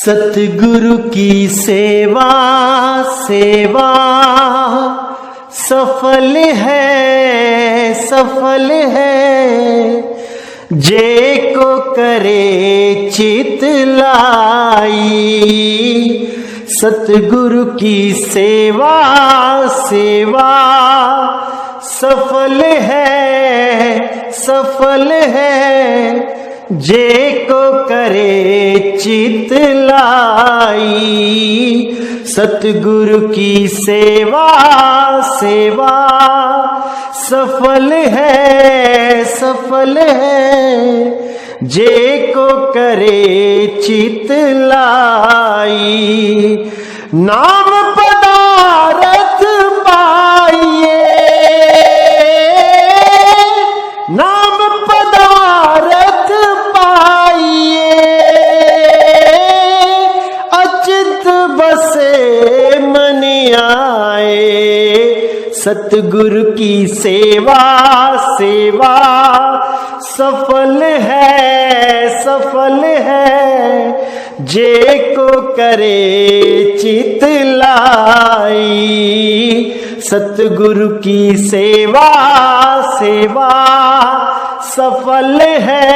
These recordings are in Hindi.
सतगुरु की सेवा सेवा सफल है जे को करे चित लाई। सतगुरु की सेवा सेवा सफल है जे को करे चित लाई। सतगुरु की सेवा सेवा सफल है जे को करे चित लाई। नाम पदारथ पाइए, नाम पदारथ पाइए, अचित बसे मन आए। सतगुरु की सेवा सेवा सफल है जे को करे चित लाई। सतगुरु की सेवा सेवा सफल है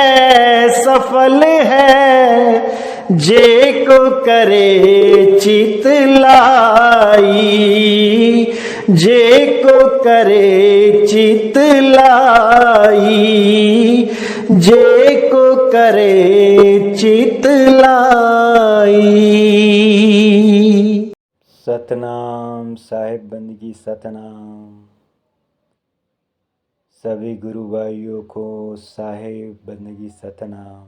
जे को करे चित लाई। जे को करे चित लाई, जे को करे चित लाई। सतनाम साहिब बंदगी सतनाम। सभी गुरु भाइयों को साहिब बंदगी सतनाम।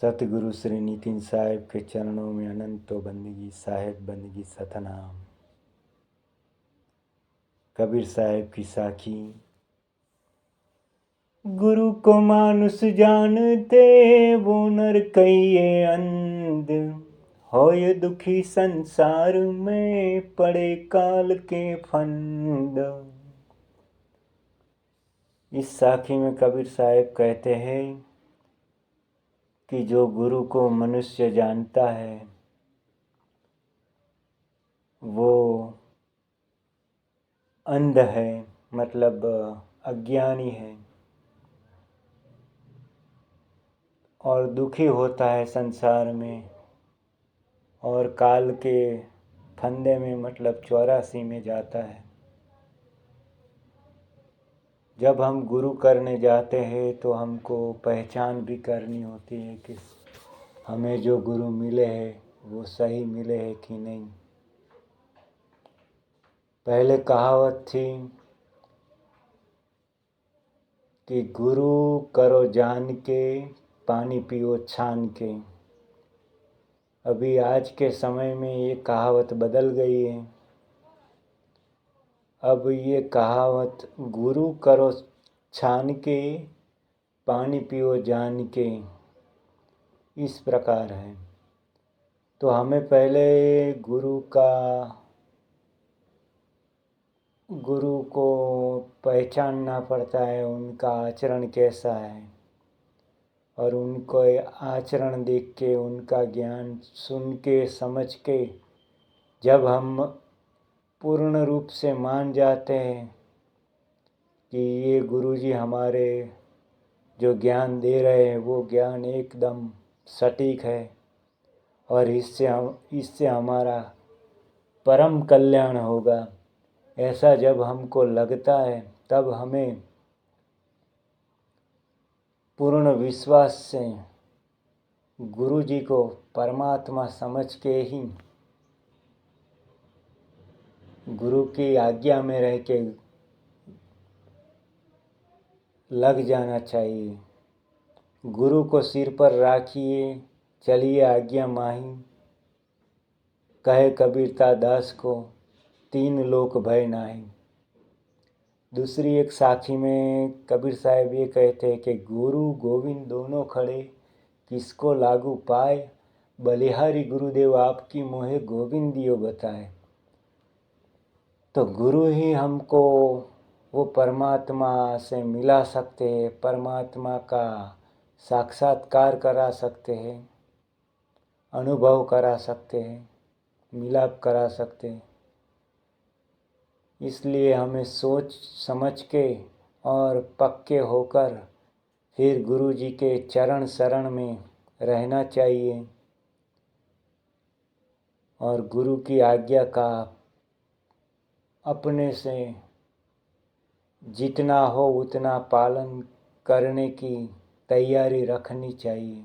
सतगुरु श्री नितिन साहिब के चरणों में अनंतो बंदगी साहिब बंदगी सतनाम। कबीर साहिब की साखी। गुरु को मानुष जानते वो नर कहिए अंध, होय दुखी संसार में पड़े काल के फंद। इस साखी में कबीर साहिब कहते हैं कि जो गुरु को मनुष्य जानता है वो अंध है, मतलब अज्ञानी है और दुखी होता है संसार में और काल के फंदे में मतलब 84 में जाता है। जब हम गुरु करने जाते हैं तो हमको पहचान भी करनी होती है कि हमें जो गुरु मिले हैं वो सही मिले हैं कि नहीं। पहले कहावत थी कि गुरु करो जान के पानी पियो छान के। अभी आज के समय में ये कहावत बदल गई है। अब ये कहावत गुरु करो छान के पानी पियो जान के इस प्रकार है। तो हमें पहले गुरु को पहचानना पड़ता है, उनका आचरण कैसा है और उनको आचरण देख के उनका ज्ञान सुन के समझ के जब हम पूर्ण रूप से मान जाते हैं कि ये गुरुजी हमारे जो ज्ञान दे रहे हैं वो ज्ञान एकदम सटीक है और इससे हमारा परम कल्याण होगा, ऐसा जब हमको लगता है तब हमें पूर्ण विश्वास से गुरुजी को परमात्मा समझ के ही गुरु की आज्ञा में रह के लग जाना चाहिए। गुरु को सिर पर राखिए चलिए आज्ञा माही, कहे कबीरता दास को 3 लोक भय नाही। दूसरी एक साखी में कबीर साहब ये कहते हैं कि गुरु गोविंद दोनों खड़े किसको लागू पाए, बलिहारी गुरुदेव आपकी मोहे गोविंद दियो बताए। तो गुरु ही हमको वो परमात्मा से मिला सकते हैं, परमात्मा का साक्षात्कार करा सकते हैं, अनुभव करा सकते हैं, मिलाप करा सकते हैं। इसलिए हमें सोच समझ के और पक्के होकर फिर गुरु जी के चरण शरण में रहना चाहिए और गुरु की आज्ञा का अपने से जितना हो उतना पालन करने की तैयारी रखनी चाहिए।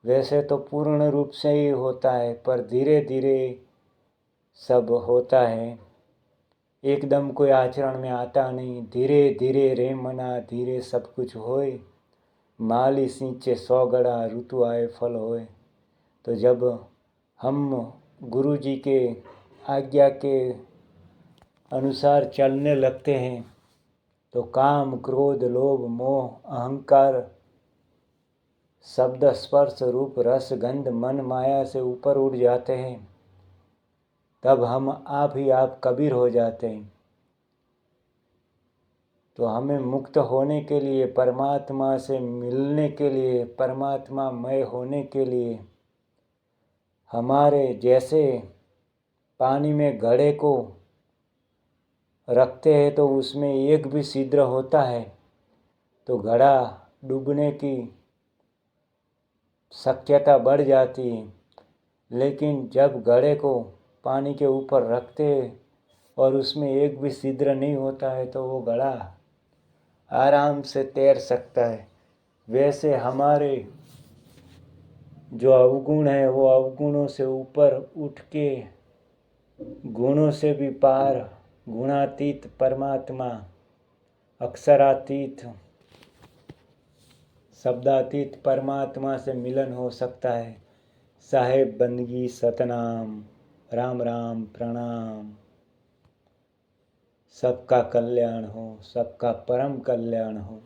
वैसे तो पूर्ण रूप से ही होता है, पर धीरे धीरे सब होता है। एकदम कोई आचरण में आता नहीं। धीरे धीरे रे मना धीरे सब कुछ होए, माली सींचे 100 गड़ा ऋतु आए फल होए। तो जब हम गुरु जी के आज्ञा के अनुसार चलने लगते हैं तो काम क्रोध लोभ मोह अहंकार शब्द स्पर्श रूप रस गंध मन माया से ऊपर उठ जाते हैं। तब हम आप ही आप कबीर हो जाते हैं। तो हमें मुक्त होने के लिए, परमात्मा से मिलने के लिए, परमात्मा मय होने के लिए हमारे जैसे पानी में घड़े को रखते हैं तो उसमें एक भी छिद्र होता है तो घड़ा डूबने की शक्यता बढ़ जाती है। लेकिन जब घड़े को पानी के ऊपर रखते हैं और उसमें एक भी छिद्र नहीं होता है तो वो घड़ा आराम से तैर सकता है। वैसे हमारे जो अवगुण है वो अवगुणों से ऊपर उठ के गुणों से भी पार गुणातीत परमात्मा, अक्षरातीत शब्दातीत परमात्मा से मिलन हो सकता है। साहेब बंदगी सतनाम, राम राम प्रणाम। सबका कल्याण हो, सबका परम कल्याण हो।